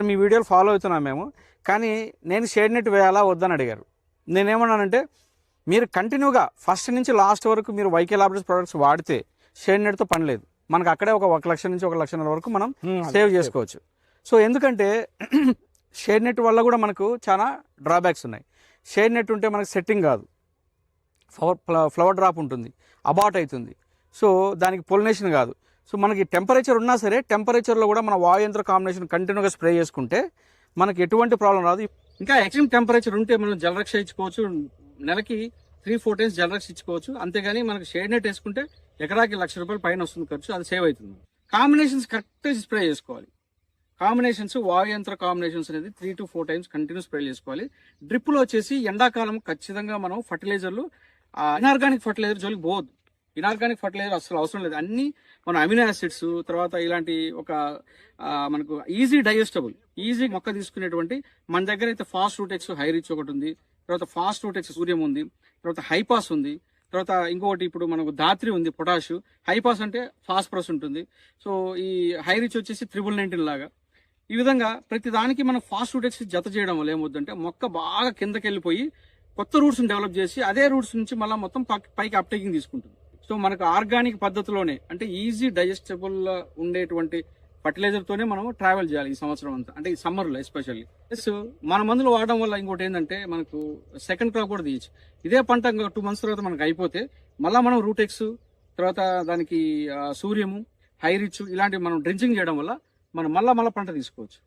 మీ వీడియోలు ఫాలో అవుతున్నాం మేము. కానీ నేను షేడ్ నెట్ వేయాలా వద్దని అడిగారు. నేనేమన్నానంటే మీరు కంటిన్యూగా ఫస్ట్ నుంచి లాస్ట్ వరకు మీరు వైకే లాబరేటరీస్ ప్రొడక్ట్స్ వాడితే షేడ్ నెట్తో పని లేదు. మనకు అక్కడే ఒక 1 లక్ష నుంచి 1.5 లక్షల వరకు మనం సేవ్ చేసుకోవచ్చు. సో ఎందుకంటే షేడ్ నెట్ వల్ల కూడా మనకు చాలా డ్రాబ్యాక్స్ ఉన్నాయి. షేడ్ నెట్ ఉంటే మనకు సెట్టింగ్ కాదు, ఫ్లవర్ డ్రాప్ ఉంటుంది, అబాట్ అవుతుంది. సో దానికి పొలినేషన్ కాదు. సో మనకి టెంపరేచర్ ఉన్నా సరే టెంపరేచర్లో కూడా మన వాయు యంత్ర కాంబినేషన్ కంటిన్యూగా స్ప్రే చేసుకుంటే మనకి ఎటువంటి ప్రాబ్లం రాదు. ఇంకా ఎక్స్ట్రీమ్ టెంపరేచర్ ఉంటే మనం జలరక్ష ఇచ్చుకోవచ్చు, నెలకి 3-4 టైమ్స్ జలరక్ష ఇచ్చుకోవచ్చు. అంతేగాని మనకి షేడ్ నెట్ వేసుకుంటే ఎకరాకి ₹1,00,000 పైన వస్తుంది ఖర్చు, అది సేవ్ అవుతుంది. కాంబినేషన్స్ కరెక్ట్గా స్ప్రే చేసుకోవాలి. కాంబినేషన్స్ వాయు యంత్ర కాంబినేషన్స్ అనేది 3 to 4 టైమ్స్ కంటిన్యూ స్ప్రే చేసుకోవాలి. డ్రిప్లో వచ్చేసి ఎండాకాలం ఖచ్చితంగా మనం ఫర్టిలైజర్లు ఇనార్గానిక్ ఫర్టిలైజర్ జోలికి పోవద్దు. ఇనార్గానిక్ ఫర్టిలైజర్ అసలు అవసరం లేదు. అన్ని మన అమినో యాసిడ్స్, తర్వాత ఇలాంటి ఒక మనకు ఈజీ డైజెస్టబుల్, ఈజీ మొక్క తీసుకునేటువంటి మన దగ్గర అయితే ఫాస్ట్ రూటెక్స్ హై రిచ్ ఒకటి ఉంది, తర్వాత ఫాస్ట్ రూటెక్స్ సూర్యం ఉంది, తర్వాత హైపాస్ ఉంది, తర్వాత ఇంకొకటి ఇప్పుడు మనకు ధాత్రి ఉంది పొటాష్. హైపాస్ అంటే ఫాస్ఫరస్ ఉంటుంది. సో ఈ హై రిచ్ వచ్చేసి 319 లాగా. ఈ విధంగా ప్రతి దానికి మనం ఫాస్ట్ రూటెక్స్ జత చేయడం వల్ల ఏమవుతుందంటే మొక్క బాగా కిందకి వెళ్ళిపోయి కొత్త రూట్స్ డెవలప్ చేసి అదే రూట్స్ నుంచి మళ్ళీ మొత్తం పైకి అప్టేకింగ్ తీసుకుంటుంది. సో మనకు ఆర్గానిక్ పద్ధతిలోనే అంటే ఈజీ డైజెస్టబుల్ ఉండేటువంటి ఫర్టిలైజర్ తోనే మనం ట్రావెల్ చేయాలి ఈ సంవత్సరం అంతా, అంటే ఈ సమ్మర్ లో ఎస్పెషల్లీ. ప్లస్ మన మందులు వాడడం వల్ల ఇంకోటి ఏంటంటే మనకు సెకండ్ క్రాప్ కూడా తీయచ్చు. ఇదే పంట 2 months తర్వాత మనకు అయిపోతే మళ్ళీ మనం రూటెక్స్, తర్వాత దానికి సూర్యము, హై రిచ్ ఇలాంటివి మనం డ్రించింగ్ చేయడం వల్ల మనం మళ్ళా పంట తీసుకోవచ్చు.